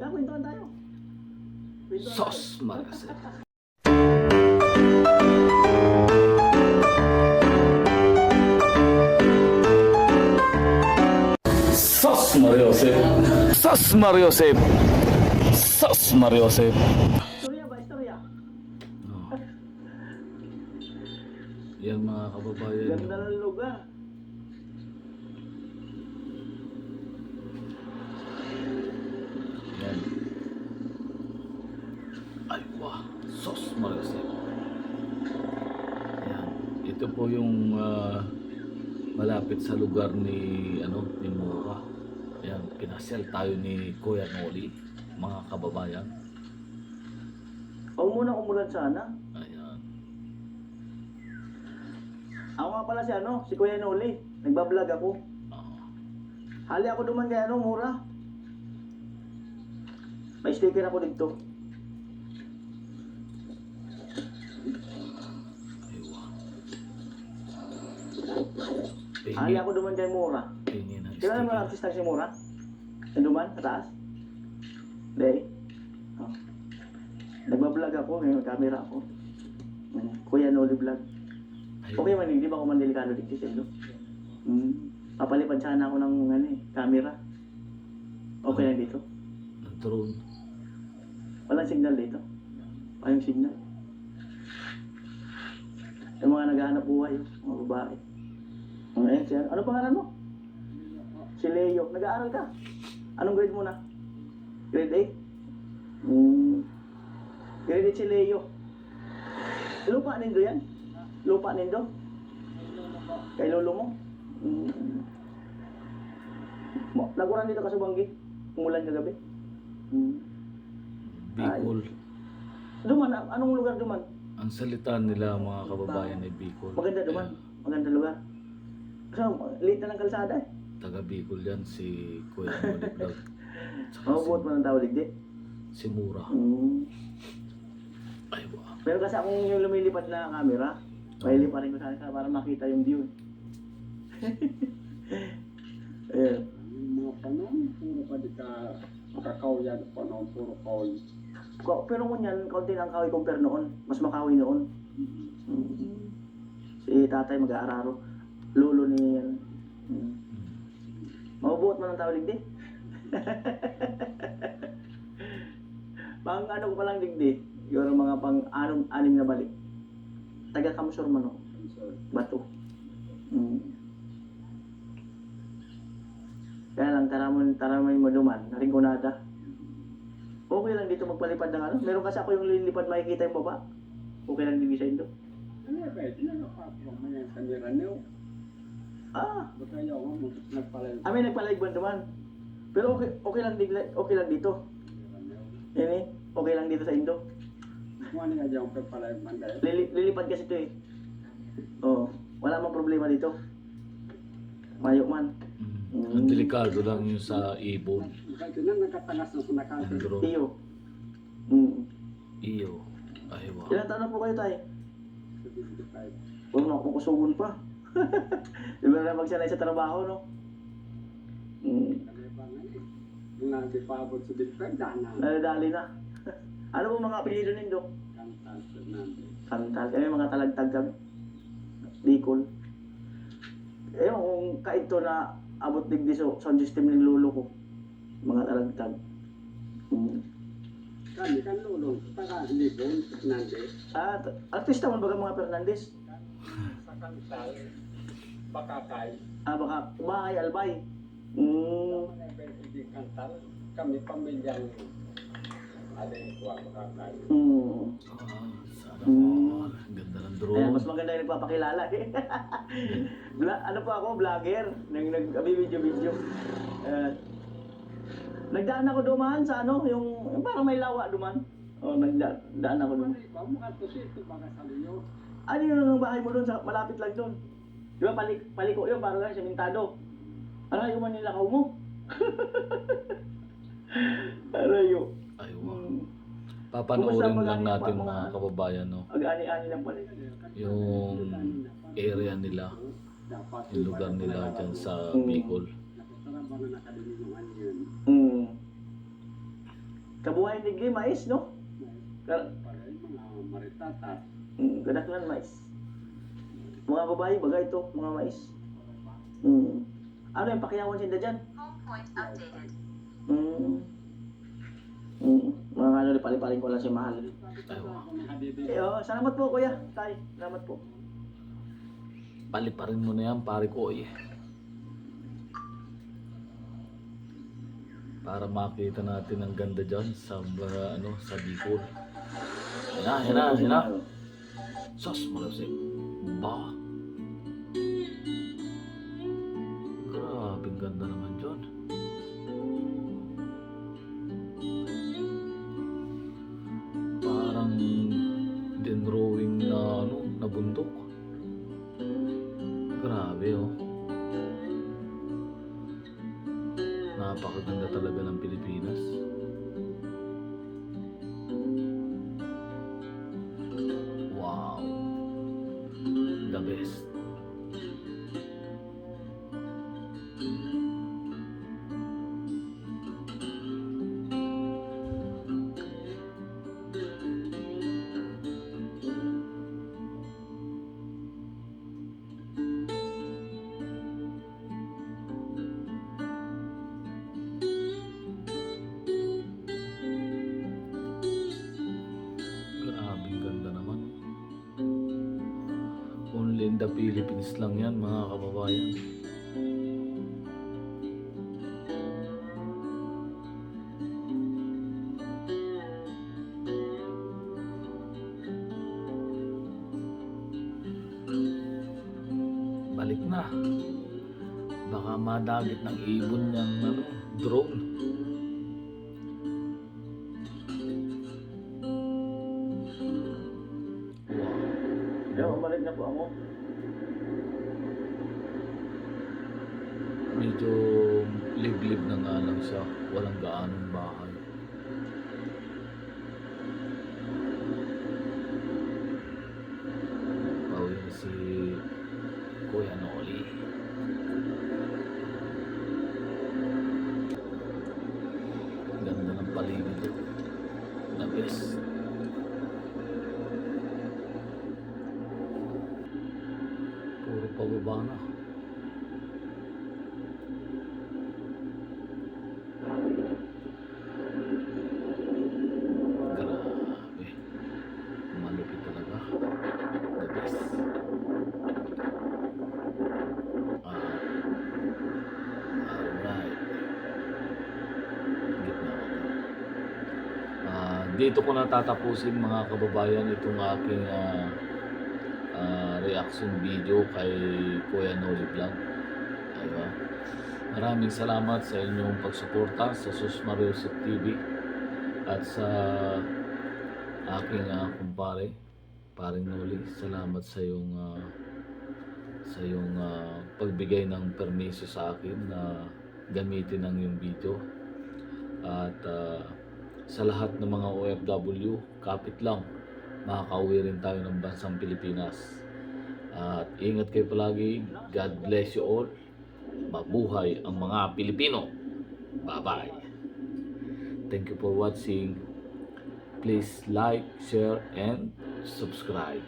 Kaya kwentuhan tayo. Kwentuhan Sos tayo. Marcos. Sos Mariosep. Sos Mariosep. Sos Mariosep. Istorya ba? Istorya? Oh. Yan mga kababayan. Ganda ng lugar. Yan. Ay, wow. Sos Mariosep. Yan. Ito po yung malapit sa lugar ni ni Mura. Ayan, pinasyal tayo ni Kuya Noli, mga kababayan. Huwag muna umulan sana. Ayan. Ako nga pala si Kuya Noli. Nagbablog ako. Oh. Hali ako duman kay Mura. May sticker ako dito. Aywa. Hali ako duman kay Mura. Tingin ng Kailan mo sticker. artista si Mura? Yung duman, sa taas? Hindi. Oh. Nagbablog ako, may camera ako. Kuya Noli vlog. Okay man, hindi ba ako mandelikado dito sa ilo? Papalipad sana ako ng camera. Okay lang dito. Ang drone. Walang signal dito. Walang signal. Yung mga naghahanap buhay, mga babae. Ano pangalan mo? Si Leo. Nag-aaral ka? Anong grade mo na? Grade 8? Grade 8 si Leo. Lupa nindo yan? Lupa nindo? Kay lolo mo? Naguran dito ka sa Banggi? Umulan kagabi? Bicol. Duman, anong lugar duman? Ang salita nila mga kababayan ay Bicol. Maganda duman. Maganda lugar. Kasi late na ng kalsada eh. Taga Bicol yan si Kuya Noli Vlog. Tsaka Mabuot mo ng tao ligdi. si Mura. Ay, wow. Pero kasi akong yung lumilipad na camera, mailiparin ko sana para makita yung view. Ayan. Yung mga panahon, puro pa di ka kakawyan, panahon, puro kawl. Pero kung yan, kaunti lang kahoy compare noon. Mas makahoy noon. Si tatay mag-aararo. Lolo ni yan. Mabubuot mo ng tao ligdi. Pang ano ko palang digdi, yung mga pang anim na balik. Taga Kamsur man o. Bato. Kaya lang, taramon mo duman, naringkunada. Okay lang dito magpalipad ng ano. Meron kasi ako yung lilipad makikita yung baba. Okay lang din sa indo. Ano ba, di na nakapapang mo yung kamera niyo. Baka yaw mo, nagpalay. May nagpalive ba duman? Pero okay lang dito. Yan eh, okay lang dito sa indo. Kung ano nga yung pagpalay manday. Lilipad kasi ito eh. Wala mang problema dito. Mayo man. Ang delikado lang yung sa ibon. Kahit na nakatangas na sa nakati. Ang drone. Iyo. Iyo. Ay, wow. Ilan taon na po kayo tayo? Huwag na ako kusugon pa. Di ba na magsanay sa trabaho, no? Yung nagpapabot sa Bilpag, dana. Naladali na. Ano po mga apelido nindo? Kantas, Fernandez. Kantal. Kami mga talagtag kami. Bicol. Kung kaito na abot digdi so sound system ng lolo ko. Mga talagtag. Kami kan lulong, taga Libon, Fernandez. Artista man baga mga Fernandez? Sa Kantal, Bakakay. Baka Bahay, Albay. Hindi Kantal, kami pamilyang alin ko ang Bakakay. Sana all. Ganda ng drone. Mas maganda yung nagpapakilala eh. Ano pa ako, vlogger. Nag-video. Nagdaan ako duman sa yung parang may lawa duman. Nagdaan ako duman. Ikaw mo kanto ito, baka sa liyo. Ano yung bahay mo doon, malapit lang doon? Di ba paliko yun, parang lang sementado. Arayo man nilakaw mo. Arayo. Ay, wow. Papanoorin Kumusta lang mga- natin mga- mga kababayan, no? Ag-ani-ani lang pala. Yung area nila, yung lugar nila dyan sa Bicol. Nakasarap ba na nakadilinuan yun? Kabuhay ni Gli, mais, no? Ka- Para yung mga maritata. Kadaklan mais. Mga babae, bagay ito, mga mais. Ano yung pakiyawan sinda dyan? Home point updated. Mga ano, pali-paling ko lang si Mahal. Ako nakabibig. Salamat po, kuya. Tay, salamat po. Paliparin mo na yan, pare ko eh. Para makita natin ang ganda dyan sa sa Bicol. Yan na. Sos, malasik. Ba? Grabe, ang ganda naman dyan. Parang dinrowing na na bundok. Grabe oh. Napakaganda talaga ng Pilipinas. Wow. The best. Grabe, ganda naman. Only in the Philippines lang yan, mga kababayan. Balik na. Baka madagit ng ibon niyang drone. Yo, balik na po ako. Medyo liblib na nga lang siya. Walang gaanong bahay. Pauwi na si Kuya Noli. Ganda ng paligid. The best. Puro pababa na. Grabe. Malupit talaga. The best. Alright. Gitna ako. Dito ko na tatapusin mga kababayan itong aking reaction video kay Kuya Noli Vlog. Diba? Maraming salamat sa inyong pagsuporta sa Sus Mariusip TV at sa aking kumpare, paring Noli. Salamat sa iyong pagbigay ng permiso sa akin na gamitin ang iyong video. At sa lahat ng mga OFW, kapit lang, makakauwi rin tayo ng bansang Pilipinas. At ingat kayo palagi. God bless you all. Mabuhay ang mga Pilipino. Bye-bye. Thank you for watching. Please like, share, and subscribe.